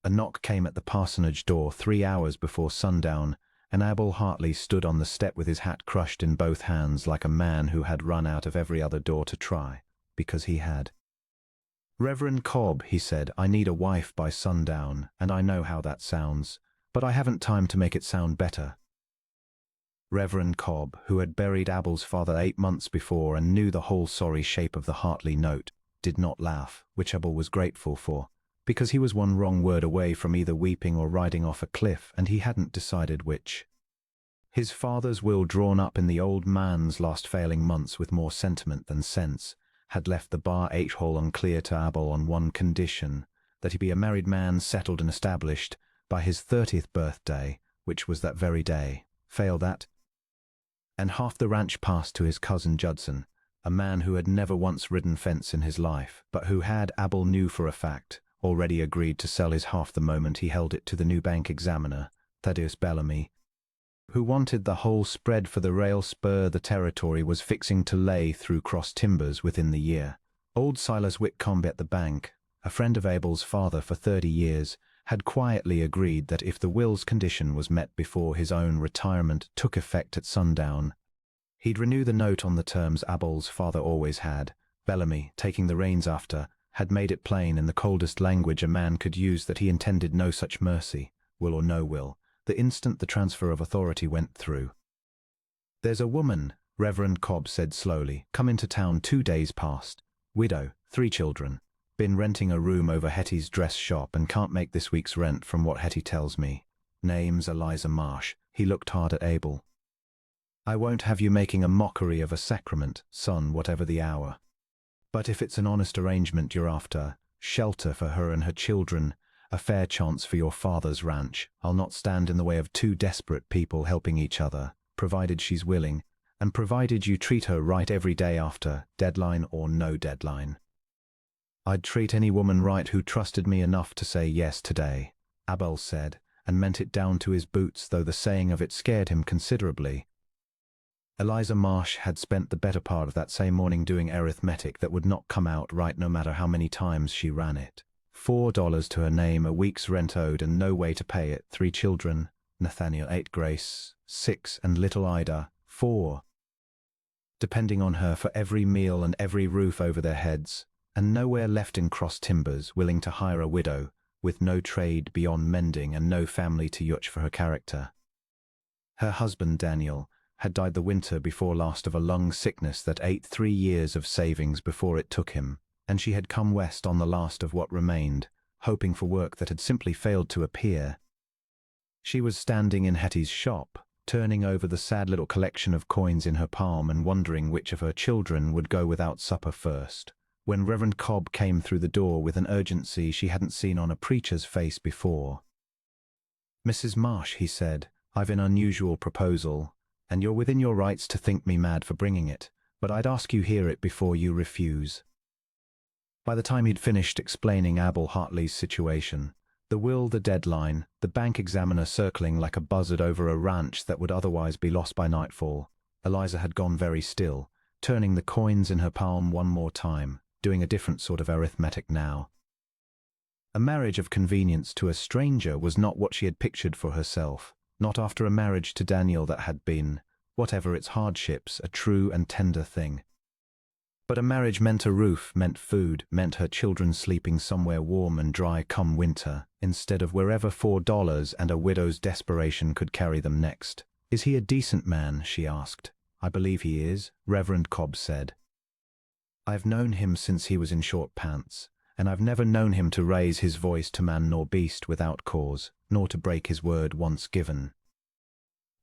A knock came at the parsonage door 3 hours before sundown, and Abel Hartley stood on the step with his hat crushed in both hands like a man who had run out of every other door to try, because he had. "Reverend Cobb," he said, "I need a wife by sundown, and I know how that sounds, but I haven't time to make it sound better." Reverend Cobb, who had buried Abel's father 8 months before and knew the whole sorry shape of the Hartley note, did not laugh, which Abel was grateful for, because he was one wrong word away from either weeping or riding off a cliff, and he hadn't decided which. His father's will, drawn up in the old man's last failing months with more sentiment than sense, had left the bar H-hole unclear to Abel on one condition, that he be a married man settled and established by his 30th birthday, which was that very day. Fail that, and half the ranch passed to his cousin Judson, a man who had never once ridden fence in his life, but who had, Abel knew for a fact, already agreed to sell his half the moment he held it to the new bank examiner, Thaddeus Bellamy, who wanted the whole spread for the rail spur the territory was fixing to lay through cross timbers within the year. Old Silas Whitcomb at the bank, a friend of Abel's father for 30 years, had quietly agreed that if the will's condition was met before his own retirement took effect at sundown, he'd renew the note on the terms Abel's father always had. Bellamy, taking the reins after, had made it plain in the coldest language a man could use that he intended no such mercy, will or no will, the instant the transfer of authority went through. "There's a woman," Reverend Cobb said slowly, "come into town 2 days past. Widow, 3 children. Been renting a room over Hetty's dress shop and can't make this week's rent from what Hetty tells me. Name's Eliza Marsh." He looked hard at Abel. "I won't have you making a mockery of a sacrament, son, whatever the hour. But if it's an honest arrangement you're after, shelter for her and her children, a fair chance for your father's ranch, I'll not stand in the way of 2 desperate people helping each other, provided she's willing, and provided you treat her right every day after, deadline or no deadline." "I'd treat any woman right who trusted me enough to say yes today," Abel said, and meant it down to his boots, though the saying of it scared him considerably. Eliza Marsh had spent the better part of that same morning doing arithmetic that would not come out right no matter how many times she ran it. $4 to her name, a week's rent owed and no way to pay it, 3 children, Nathaniel 8, Grace 6, and little Ida 4, depending on her for every meal and every roof over their heads, and nowhere left in cross timbers willing to hire a widow, with no trade beyond mending and no family to yutch for her character. Her husband, Daniel, had died the winter before last of a lung sickness that ate 3 years of savings before it took him, and she had come west on the last of what remained, hoping for work that had simply failed to appear. She was standing in Hetty's shop, turning over the sad little collection of coins in her palm and wondering which of her children would go without supper first, when Reverend Cobb came through the door with an urgency she hadn't seen on a preacher's face before. "Mrs. Marsh," he said, "I've an unusual proposal, and you're within your rights to think me mad for bringing it, but I'd ask you hear it before you refuse." By the time he'd finished explaining Abel Hartley's situation, the will, the deadline, the bank examiner circling like a buzzard over a ranch that would otherwise be lost by nightfall, Eliza had gone very still, turning the coins in her palm one more time, doing a different sort of arithmetic now. A marriage of convenience to a stranger was not what she had pictured for herself, not after a marriage to Daniel that had been, whatever its hardships, a true and tender thing. But a marriage meant a roof, meant food, meant her children sleeping somewhere warm and dry come winter, instead of wherever $4 and a widow's desperation could carry them next. "Is he a decent man?" she asked. "I believe he is," Reverend Cobb said. "I've known him since he was in short pants, and I've never known him to raise his voice to man nor beast without cause, nor to break his word once given."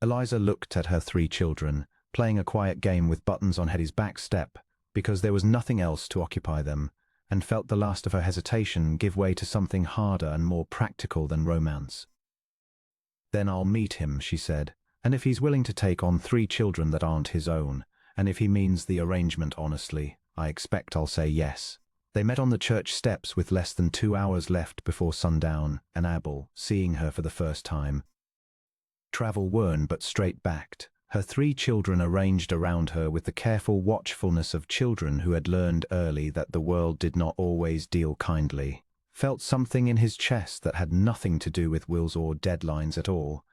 Eliza looked at her 3 children, playing a quiet game with buttons on Hetty's back step, because there was nothing else to occupy them, and felt the last of her hesitation give way to something harder and more practical than romance. "Then I'll meet him," she said, "and if he's willing to take on 3 children that aren't his own, and if he means the arrangement honestly, I expect I'll say yes." They met on the church steps with less than 2 hours left before sundown, and Abel, seeing her for the first time, travel worn but straight-backed, her 3 children arranged around her with the careful watchfulness of children who had learned early that the world did not always deal kindly, felt something in his chest that had nothing to do with wills or deadlines at all.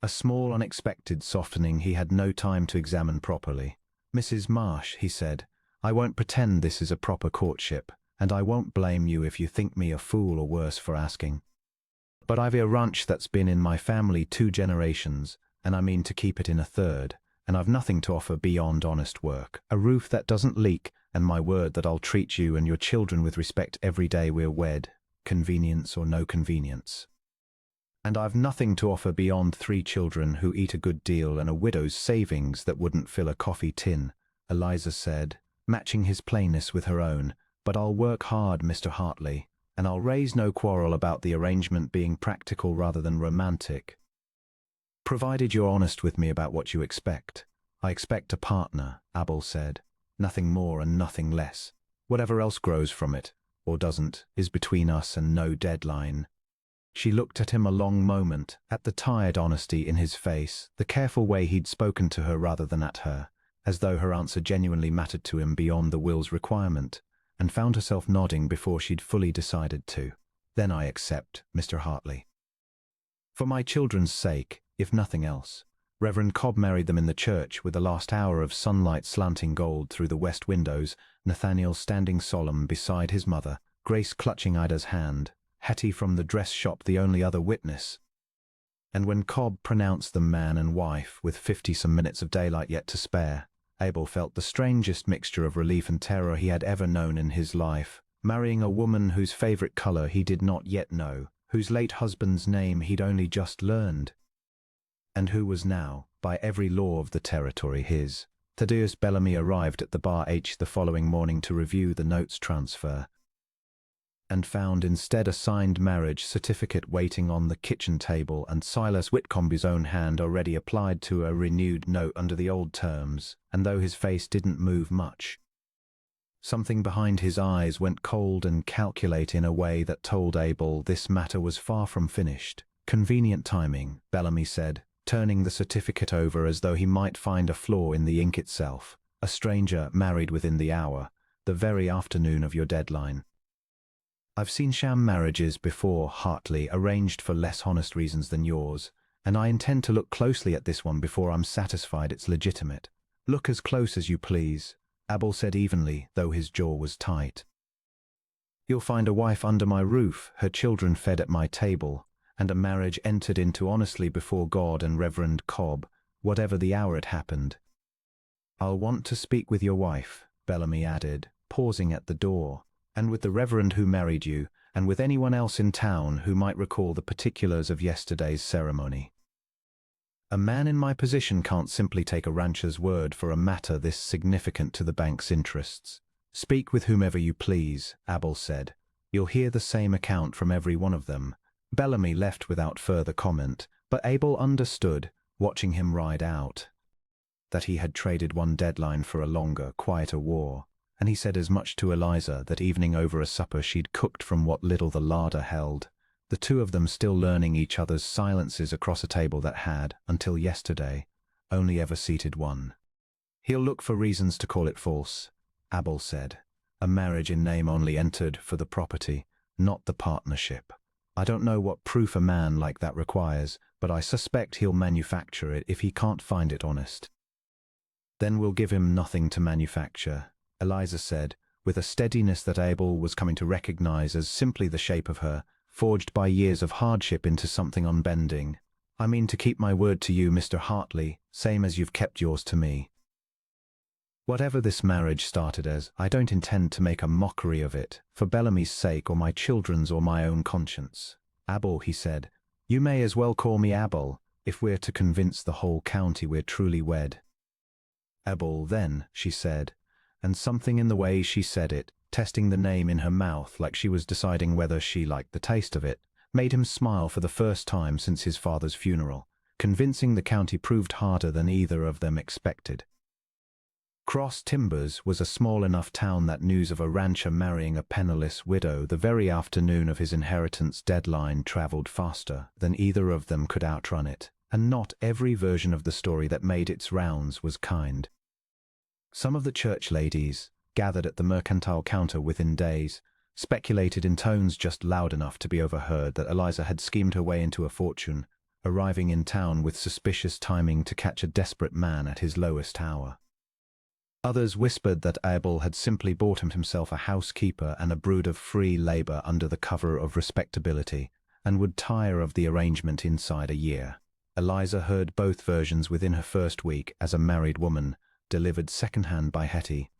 A small, unexpected softening he had no time to examine properly. "Mrs. Marsh," he said, "I won't pretend this is a proper courtship, and I won't blame you if you think me a fool or worse for asking. But I've a ranch that's been in my family 2 generations, and I mean to keep it in a 3rd, and I've nothing to offer beyond honest work, a roof that doesn't leak, and my word that I'll treat you and your children with respect every day we're wed, convenience or no convenience. And I've nothing to offer beyond 3 children who eat a good deal and a widow's savings that wouldn't fill a coffee tin," Eliza said, matching his plainness with her own. "But I'll work hard, Mr. Hartley, and I'll raise no quarrel about the arrangement being practical rather than romantic. Provided you're honest with me about what you expect." "I expect a partner," Abel said. "Nothing more and nothing less. Whatever else grows from it, or doesn't, is between us and no deadline." She looked at him a long moment, at the tired honesty in his face, the careful way he'd spoken to her rather than at her, as though her answer genuinely mattered to him beyond the will's requirement, and found herself nodding before she'd fully decided to. "Then I accept, Mr. Hartley. For my children's sake, if nothing else." Reverend Cobb married them in the church, with the last hour of sunlight slanting gold through the west windows, Nathaniel standing solemn beside his mother, Grace clutching Ida's hand, Hetty from the dress shop the only other witness. And when Cobb pronounced them man and wife, with 50-some minutes of daylight yet to spare, Abel felt the strangest mixture of relief and terror he had ever known in his life, marrying a woman whose favorite color he did not yet know, whose late husband's name he'd only just learned, and who was now, by every law of the territory, his. Thaddeus Bellamy arrived at the Bar H the following morning to review the notes transfer, and found instead a signed marriage certificate waiting on the kitchen table and Silas Whitcomb's own hand already applied to a renewed note under the old terms, and though his face didn't move much, something behind his eyes went cold and calculate in a way that told Abel this matter was far from finished. "Convenient timing," Bellamy said, turning the certificate over as though he might find a flaw in the ink itself. "A stranger married within the hour, the very afternoon of your deadline. I've seen sham marriages before, Hartley, arranged for less honest reasons than yours, and I intend to look closely at this one before I'm satisfied it's legitimate." "Look as close as you please," Abel said evenly, though his jaw was tight. "You'll find a wife under my roof, her children fed at my table, and a marriage entered into honestly before God and Reverend Cobb, whatever the hour it happened." "I'll want to speak with your wife," Bellamy added, pausing at the door, "and with the Reverend who married you, and with anyone else in town who might recall the particulars of yesterday's ceremony. A man in my position can't simply take a rancher's word for a matter this significant to the bank's interests." "Speak with whomever you please," Abel said. "You'll hear the same account from every one of them." Bellamy left without further comment, but Abel understood, watching him ride out, that he had traded one deadline for a longer, quieter war, and he said as much to Eliza that evening over a supper she'd cooked from what little the larder held, the two of them still learning each other's silences across a table that had, until yesterday, only ever seated one. "He'll look for reasons to call it false," Abel said. "A marriage in name only entered for the property, not the partnership. I don't know what proof a man like that requires, but I suspect he'll manufacture it if he can't find it honest." "Then we'll give him nothing to manufacture," Eliza said, with a steadiness that Abel was coming to recognize as simply the shape of her, forged by years of hardship into something unbending. "I mean to keep my word to you, Mr. Hartley, same as you've kept yours to me. Whatever this marriage started as, I don't intend to make a mockery of it, for Bellamy's sake or my children's or my own conscience." "Abel," he said, "you may as well call me Abel, if we're to convince the whole county we're truly wed." "Abel, then," she said, and something in the way she said it, testing the name in her mouth like she was deciding whether she liked the taste of it, made him smile for the first time since his father's funeral. Convincing the county proved harder than either of them expected. Cross Timbers was a small enough town that news of a rancher marrying a penniless widow the very afternoon of his inheritance deadline traveled faster than either of them could outrun it, and not every version of the story that made its rounds was kind. Some of the church ladies, gathered at the mercantile counter within days, speculated in tones just loud enough to be overheard that Eliza had schemed her way into a fortune, arriving in town with suspicious timing to catch a desperate man at his lowest hour. Others whispered that Abel had simply bought himself a housekeeper and a brood of free labor under the cover of respectability, and would tire of the arrangement inside a year. Eliza heard both versions within her first week as a married woman, delivered secondhand by Hetty,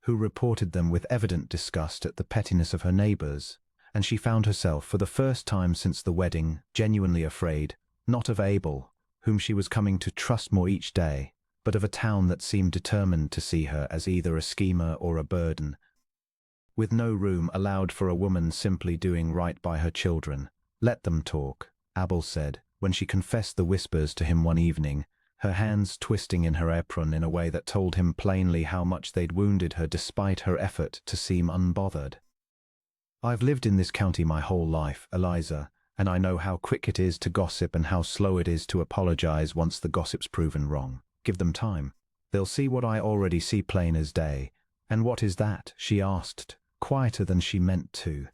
who reported them with evident disgust at the pettiness of her neighbors, and she found herself, for the first time since the wedding, genuinely afraid, not of Abel, whom she was coming to trust more each day, but of a town that seemed determined to see her as either a schemer or a burden, with no room allowed for a woman simply doing right by her children. "Let them talk," Abel said, when she confessed the whispers to him one evening, her hands twisting in her apron in a way that told him plainly how much they'd wounded her despite her effort to seem unbothered. "I've lived in this county my whole life, Eliza, and I know how quick it is to gossip and how slow it is to apologize once the gossip's proven wrong. Give them time. They'll see what I already see plain as day." "And what is that?" she asked, quieter than she meant to.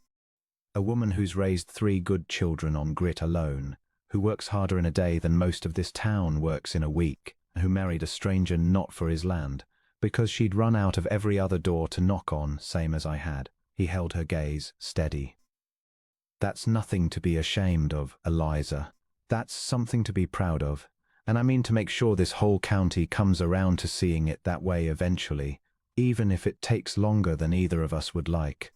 "A woman who's raised 3 good children on grit alone, who works harder in a day than most of this town works in a week, and who married a stranger not for his land, because she'd run out of every other door to knock on, same as I had." He held her gaze steady. "That's nothing to be ashamed of, Eliza. That's something to be proud of. And I mean to make sure this whole county comes around to seeing it that way eventually, even if it takes longer than either of us would like."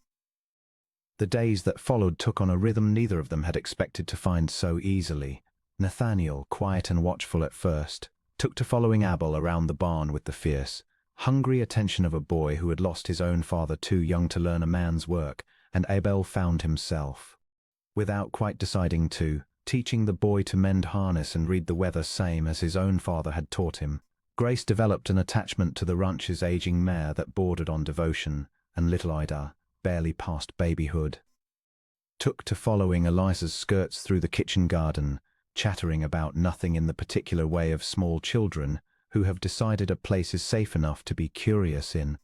The days that followed took on a rhythm neither of them had expected to find so easily. Nathaniel, quiet and watchful at first, took to following Abel around the barn with the fierce, hungry attention of a boy who had lost his own father too young to learn a man's work, and Abel found himself, without quite deciding to, teaching the boy to mend harness and read the weather same as his own father had taught him. Grace developed an attachment to the ranch's aging mare that bordered on devotion, and little Ida, barely past babyhood, took to following Eliza's skirts through the kitchen garden, chattering about nothing in the particular way of small children who have decided a place is safe enough to be curious in.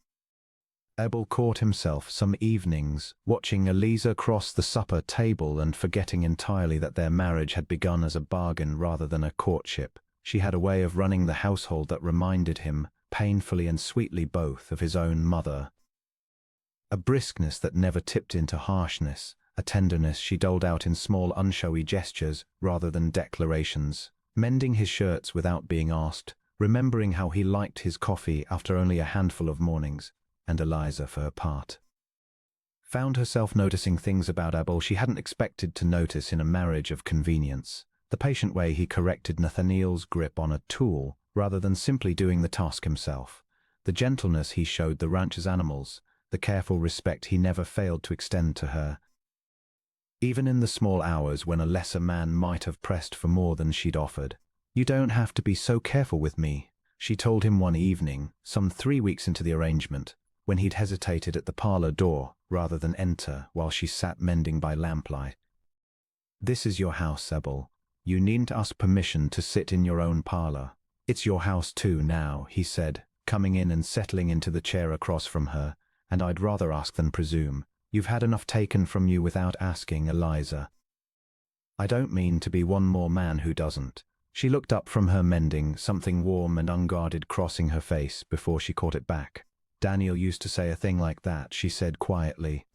Abel caught himself some evenings watching Eliza cross the supper table and forgetting entirely that their marriage had begun as a bargain rather than a courtship. She had a way of running the household that reminded him, painfully and sweetly both, of his own mother. A briskness that never tipped into harshness, a tenderness she doled out in small unshowy gestures rather than declarations, mending his shirts without being asked, remembering how he liked his coffee after only a handful of mornings, and Eliza, for her part, found herself noticing things about Abel she hadn't expected to notice in a marriage of convenience. The patient way he corrected Nathaniel's grip on a tool rather than simply doing the task himself, the gentleness he showed the rancher's animals, the careful respect he never failed to extend to her, even in the small hours when a lesser man might have pressed for more than she'd offered. "You don't have to be so careful with me," she told him one evening, some 3 weeks into the arrangement, when he'd hesitated at the parlor door rather than enter while she sat mending by lamplight. "This is your house, Abel. You needn't ask permission to sit in your own parlor. It's your house too now," he said, coming in and settling into the chair across from her. "And I'd rather ask than presume. You've had enough taken from you without asking, Eliza." "I don't mean to be one more man who doesn't." She looked up from her mending, something warm and unguarded crossing her face before she caught it back. "Daniel used to say a thing like that," she said quietly.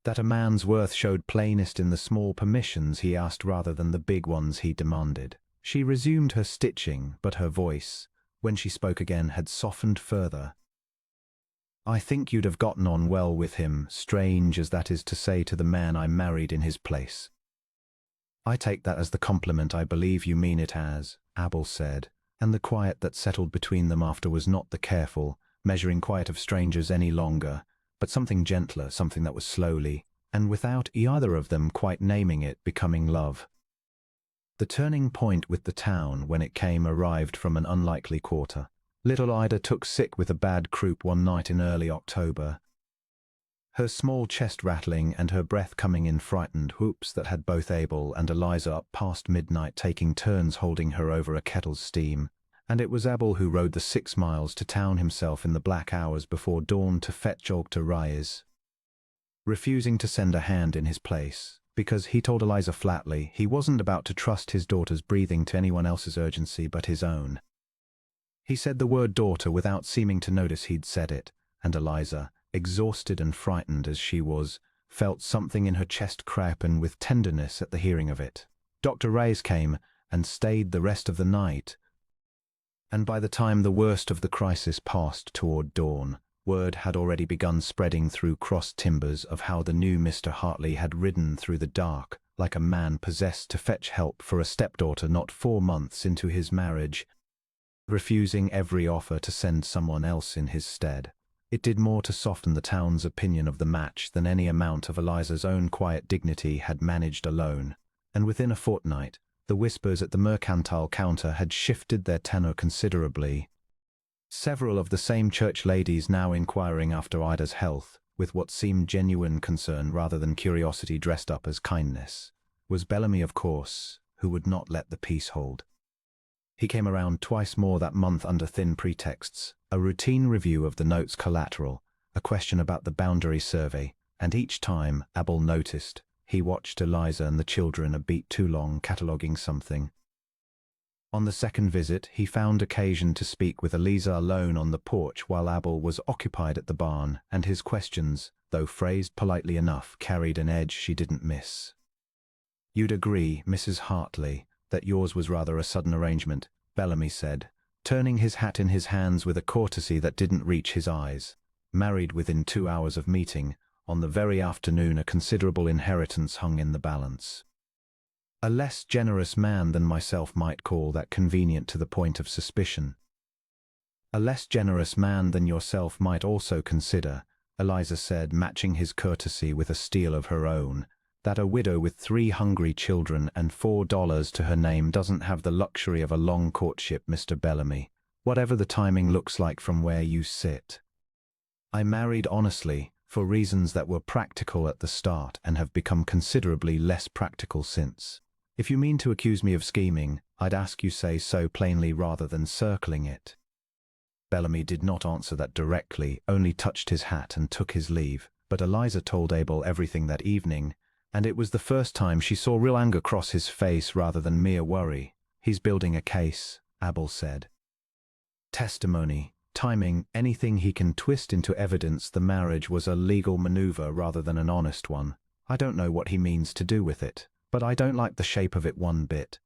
"That a man's worth showed plainest in the small permissions he asked rather than the big ones he demanded." She resumed her stitching, but her voice, when she spoke again, had softened further. "I think you'd have gotten on well with him, strange as that is to say to the man I married in his place." "I take that as the compliment I believe you mean it as," Abel said, and the quiet that settled between them after was not the careful, measuring quiet of strangers any longer, but something gentler, something that was slowly, and without either of them quite naming it, becoming love. The turning point with the town, when it came, arrived from an unlikely quarter. Little Ida took sick with a bad croup one night in early October, her small chest rattling and her breath coming in frightened whoops that had both Abel and Eliza up past midnight taking turns holding her over a kettle's steam, and it was Abel who rode the 6 miles to town himself in the black hours before dawn to fetch Og to rise. refusing to send a hand in his place, because he told Eliza flatly he wasn't about to trust his daughter's breathing to anyone else's urgency but his own. He said the word daughter without seeming to notice he'd said it, and Eliza, exhausted and frightened as she was, felt something in her chest crapen with tenderness at the hearing of it. Dr. Reyes came and stayed the rest of the night, and by the time the worst of the crisis passed toward dawn, word had already begun spreading through crossed timbers of how the new Mr. Hartley had ridden through the dark like a man possessed to fetch help for a stepdaughter not 4 months into his marriage, refusing every offer to send someone else in his stead. It did more to soften the town's opinion of the match than any amount of Eliza's own quiet dignity had managed alone, and within a fortnight, the whispers at the mercantile counter had shifted their tenor considerably. Several of the same church ladies now inquiring after Ida's health, with what seemed genuine concern rather than curiosity dressed up as kindness, was Bellamy, of course, who would not let the peace hold. He came around twice more that month under thin pretexts, a routine review of the note's collateral, a question about the boundary survey, and each time, Abel noticed, he watched Eliza and the children a beat too long cataloguing something. On the second visit, he found occasion to speak with Eliza alone on the porch while Abel was occupied at the barn, and his questions, though phrased politely enough, carried an edge she didn't miss. "You'd agree, Mrs. Hartley, that yours was rather a sudden arrangement," Bellamy said, turning his hat in his hands with a courtesy that didn't reach his eyes. "Married within 2 hours of meeting, on the very afternoon a considerable inheritance hung in the balance. A less generous man than myself might call that convenient to the point of suspicion." "A less generous man than yourself might also consider," Eliza said, matching his courtesy with a steel of her own, "that a widow with 3 hungry children and $4 to her name doesn't have the luxury of a long courtship, Mr. Bellamy, whatever the timing looks like from where you sit. I married honestly, for reasons that were practical at the start and have become considerably less practical since. If you mean to accuse me of scheming, I'd ask you say so plainly rather than circling it." Bellamy did not answer that directly, only touched his hat and took his leave, but Eliza told Abel everything that evening, and it was the first time she saw real anger cross his face rather than mere worry. "He's building a case," Abel said. "Testimony, timing, anything he can twist into evidence the marriage was a legal maneuver rather than an honest one. I don't know what he means to do with it, but I don't like the shape of it one bit."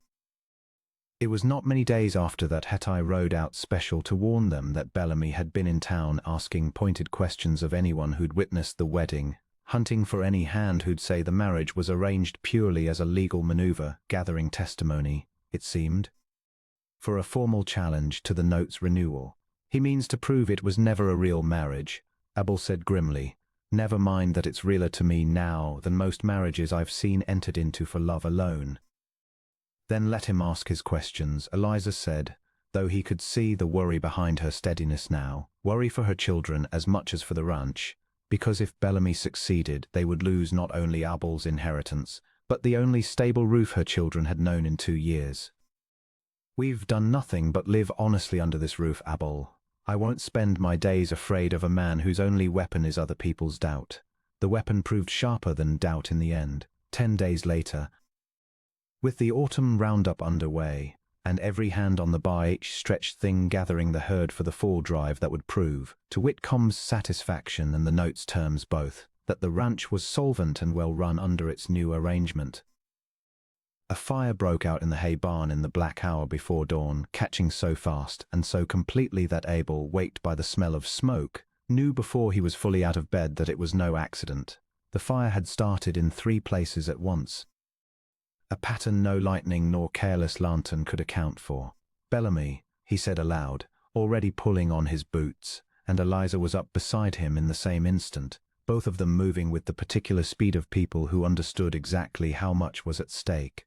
It was not many days after that Hetty rode out special to warn them that Bellamy had been in town asking pointed questions of anyone who'd witnessed the wedding, hunting for any hand who'd say the marriage was arranged purely as a legal maneuver, gathering testimony, it seemed, for a formal challenge to the note's renewal. "He means to prove it was never a real marriage," Abel said grimly. "Never mind that it's realer to me now than most marriages I've seen entered into for love alone." "Then let him ask his questions," Eliza said, though he could see the worry behind her steadiness now, worry for her children as much as for the ranch, because if Bellamy succeeded, they would lose not only Abel's inheritance, but the only stable roof her children had known in 2 years. "We've done nothing but live honestly under this roof, Abel. I won't spend my days afraid of a man whose only weapon is other people's doubt." The weapon proved sharper than doubt in the end. 10 days later, with the autumn roundup underway, and every hand on the bar each stretched thing gathering the herd for the fall drive that would prove, to Whitcomb's satisfaction and the note's terms both, that the ranch was solvent and well run under its new arrangement. A fire broke out in the hay barn in the black hour before dawn, catching so fast and so completely that Abel, waked by the smell of smoke, knew before he was fully out of bed that it was no accident. The fire had started in 3 places at once, a pattern no lightning nor careless lantern could account for. "Bellamy," he said aloud, already pulling on his boots, and Eliza was up beside him in the same instant, both of them moving with the particular speed of people who understood exactly how much was at stake.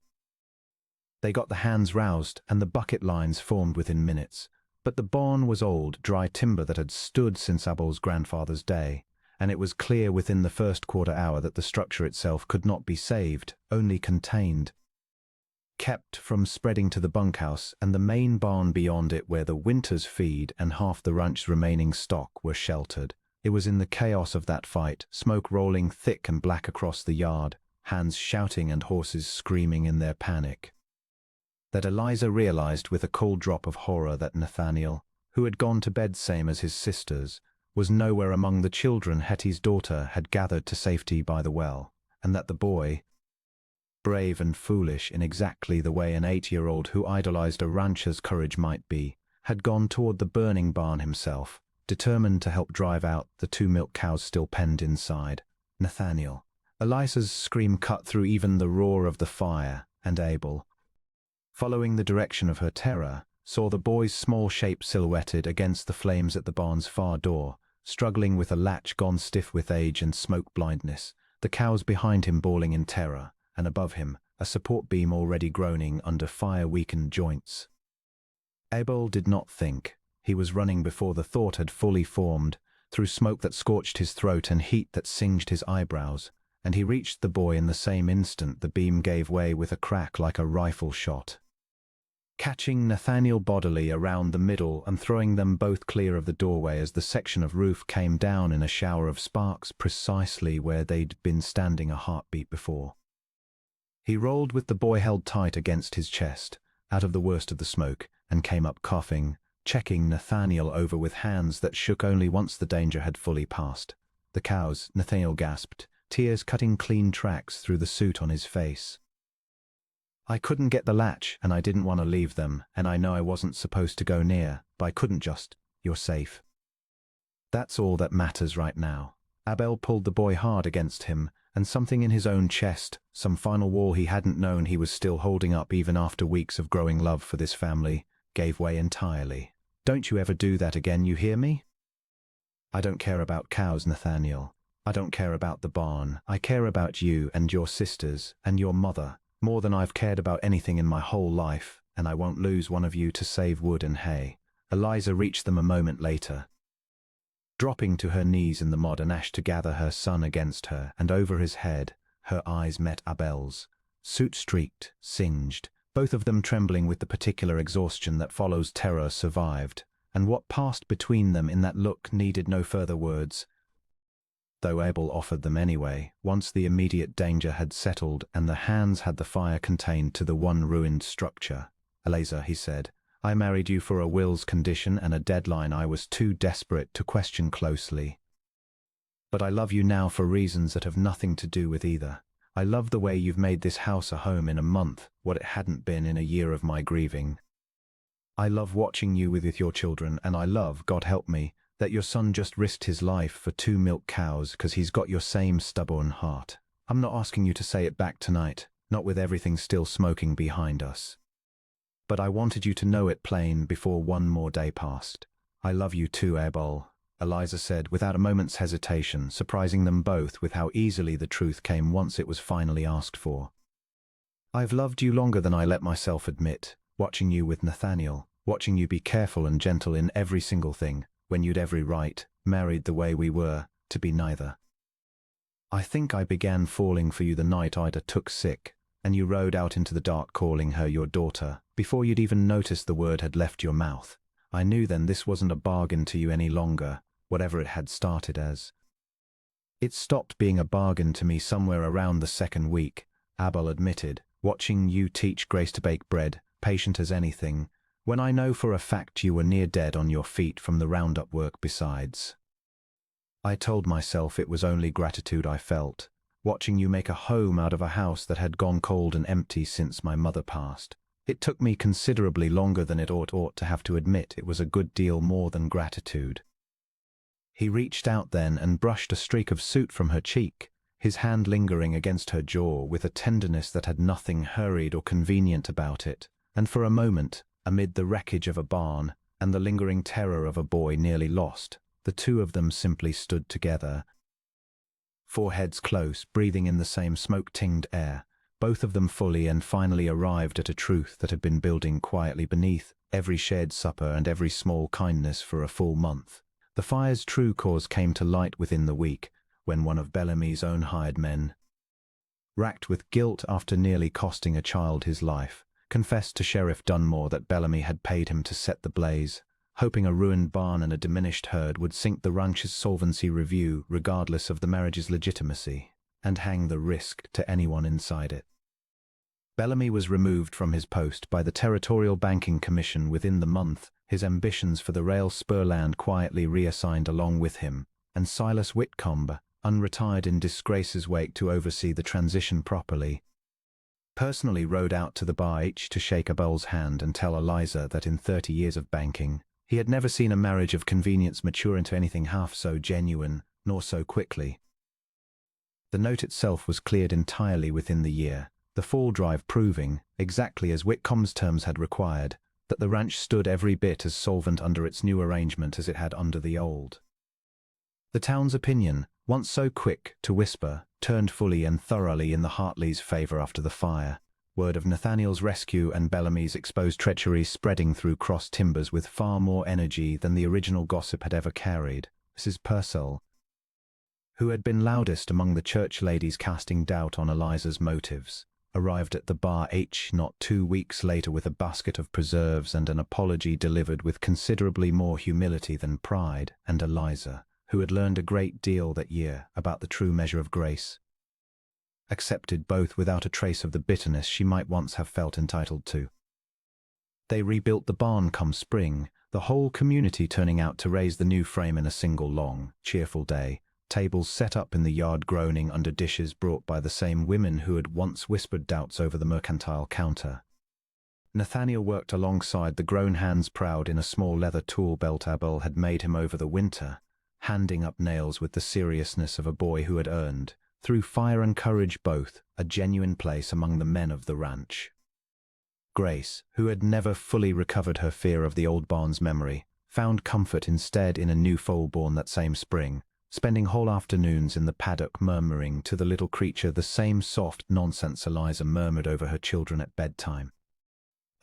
They got the hands roused and the bucket lines formed within minutes, but the barn was old, dry timber that had stood since Abel's grandfather's day, and it was clear within the first quarter hour that the structure itself could not be saved, only contained, kept from spreading to the bunkhouse and the main barn beyond it where the winter's feed and half the ranch's remaining stock were sheltered. It was in the chaos of that fight, smoke rolling thick and black across the yard, hands shouting and horses screaming in their panic, that Eliza realized with a cold drop of horror that Nathaniel, who had gone to bed same as his sisters, was nowhere among the children Hetty's daughter had gathered to safety by the well, and that the boy, brave and foolish in exactly the way an 8-year-old who idolized a rancher's courage might be, had gone toward the burning barn himself, determined to help drive out the 2 milk cows still penned inside. Nathaniel. Eliza's scream cut through even the roar of the fire, and Abel, following the direction of her terror, saw the boy's small shape silhouetted against the flames at the barn's far door, struggling with a latch gone stiff with age and smoke blindness, the cows behind him bawling in terror, and above him, a support beam already groaning under fire-weakened joints. Abel did not think. He was running before the thought had fully formed, through smoke that scorched his throat and heat that singed his eyebrows, and he reached the boy in the same instant the beam gave way with a crack like a rifle shot, catching Nathaniel bodily around the middle and throwing them both clear of the doorway as the section of roof came down in a shower of sparks precisely where they'd been standing a heartbeat before. He rolled with the boy held tight against his chest, out of the worst of the smoke, and came up coughing, checking Nathaniel over with hands that shook only once the danger had fully passed. The cows, Nathaniel gasped, tears cutting clean tracks through the suit on his face. I couldn't get the latch, and I didn't want to leave them, and I know I wasn't supposed to go near, but I couldn't just. You're safe. That's all that matters right now. Abel pulled the boy hard against him, and something in his own chest, some final wall he hadn't known he was still holding up even after weeks of growing love for this family, gave way entirely. Don't you ever do that again, you hear me? I don't care about cows, Nathaniel. I don't care about the barn. I care about you and your sisters and your mother, more than I've cared about anything in my whole life, and I won't lose one of you to save wood and hay. Eliza reached them a moment later, dropping to her knees in the mud and ash to gather her son against her, and over his head, her eyes met Abel's, soot-streaked, singed, both of them trembling with the particular exhaustion that follows terror survived, and what passed between them in that look needed no further words, though Abel offered them anyway, once the immediate danger had settled and the hands had the fire contained to the one ruined structure. Eliza, he said, I married you for a will's condition and a deadline I was too desperate to question closely. But I love you now for reasons that have nothing to do with either. I love the way you've made this house a home in a month, what it hadn't been in a year of my grieving. I love watching you with your children, and I love, God help me, that your son just risked his life for 2 milk cows because he's got your same stubborn heart. I'm not asking you to say it back tonight, not with everything still smoking behind us. But I wanted you to know it plain before one more day passed. I love you too, Abel, Eliza said without a moment's hesitation, surprising them both with how easily the truth came once it was finally asked for. I've loved you longer than I let myself admit, watching you with Nathaniel, watching you be careful and gentle in every single thing, when you'd every right, married the way we were, to be neither. I think I began falling for you the night Ida took sick, and you rode out into the dark calling her your daughter, before you'd even noticed the word had left your mouth. I knew then this wasn't a bargain to you any longer, whatever it had started as. It stopped being a bargain to me somewhere around the 2nd week, Abel admitted, watching you teach Grace to bake bread, patient as anything, when I know for a fact you were near dead on your feet from the roundup work besides. I told myself it was only gratitude I felt, watching you make a home out of a house that had gone cold and empty since my mother passed. It took me considerably longer than it ought to have to admit it was a good deal more than gratitude. He reached out then and brushed a streak of soot from her cheek, his hand lingering against her jaw with a tenderness that had nothing hurried or convenient about it, and for a moment, amid the wreckage of a barn and the lingering terror of a boy nearly lost, the two of them simply stood together, foreheads close, breathing in the same smoke-tinged air, both of them fully and finally arrived at a truth that had been building quietly beneath every shared supper and every small kindness for a full month. The fire's true cause came to light within the week, when one of Bellamy's own hired men, racked with guilt after nearly costing a child his life, confessed to Sheriff Dunmore that Bellamy had paid him to set the blaze, hoping a ruined barn and a diminished herd would sink the ranch's solvency review regardless of the marriage's legitimacy, and hang the risk to anyone inside it. Bellamy was removed from his post by the Territorial Banking Commission within the month, his ambitions for the rail spur land quietly reassigned along with him, and Silas Whitcomb, unretired in disgrace's wake to oversee the transition properly, personally rode out to the bar H to shake Abel's hand and tell Eliza that in 30 years of banking, he had never seen a marriage of convenience mature into anything half so genuine, nor so quickly. The note itself was cleared entirely within the year, the fall drive proving, exactly as Whitcomb's terms had required, that the ranch stood every bit as solvent under its new arrangement as it had under the old. The town's opinion, once so quick to whisper, turned fully and thoroughly in the Hartleys' favor after the fire, word of Nathaniel's rescue and Bellamy's exposed treachery spreading through cross timbers with far more energy than the original gossip had ever carried. Mrs. Purcell, who had been loudest among the church ladies casting doubt on Eliza's motives, arrived at the bar H not 2 weeks later with a basket of preserves and an apology delivered with considerably more humility than pride, and Eliza, who had learned a great deal that year about the true measure of grace, accepted both without a trace of the bitterness she might once have felt entitled to. They rebuilt the barn come spring, the whole community turning out to raise the new frame in a single long, cheerful day, tables set up in the yard groaning under dishes brought by the same women who had once whispered doubts over the mercantile counter. Nathaniel worked alongside the grown hands proud in a small leather tool belt Abel had made him over the winter, handing up nails with the seriousness of a boy who had earned, through fire and courage both, a genuine place among the men of the ranch. Grace, who had never fully recovered her fear of the old barn's memory, found comfort instead in a new foal born that same spring, spending whole afternoons in the paddock murmuring to the little creature the same soft nonsense Eliza murmured over her children at bedtime.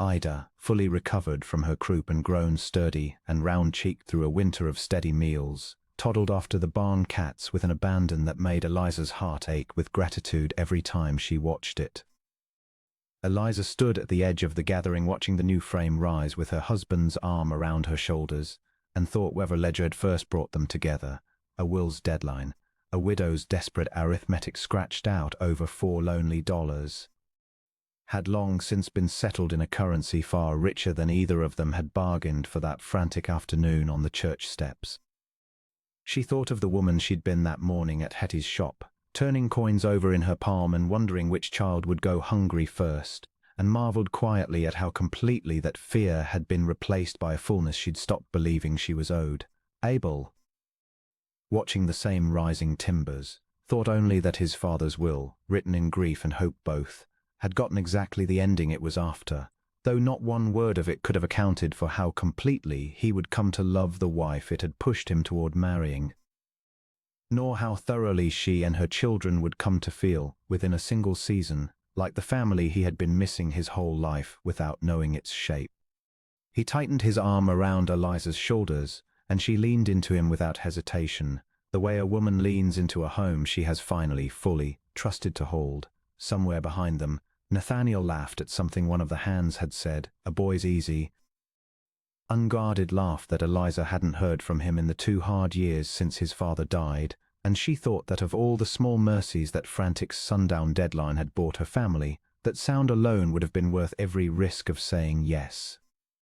Ida, fully recovered from her croup and grown sturdy and round-cheeked through a winter of steady meals, toddled after the barn cats with an abandon that made Eliza's heart ache with gratitude every time she watched it. Eliza stood at the edge of the gathering watching the new frame rise with her husband's arm around her shoulders, and thought whether ledger had first brought them together, a will's deadline, a widow's desperate arithmetic scratched out over $4 lonely, had long since been settled in a currency far richer than either of them had bargained for that frantic afternoon on the church steps. She thought of the woman she'd been that morning at Hetty's shop, turning coins over in her palm and wondering which child would go hungry first, and marveled quietly at how completely that fear had been replaced by a fullness she'd stopped believing she was owed. Abel, watching the same rising timbers, thought only that his father's will, written in grief and hope both, had gotten exactly the ending it was after, though not one word of it could have accounted for how completely he would come to love the wife it had pushed him toward marrying, nor how thoroughly she and her children would come to feel, within a single season, like the family he had been missing his whole life without knowing its shape. He tightened his arm around Eliza's shoulders, and she leaned into him without hesitation, the way a woman leans into a home she has finally, fully, trusted to hold. Somewhere behind them, Nathaniel laughed at something one of the hands had said, a boy's easy, unguarded laugh that Eliza hadn't heard from him in the 2 hard years since his father died, and she thought that of all the small mercies that frantic Sundown deadline had brought her family, that sound alone would have been worth every risk of saying yes.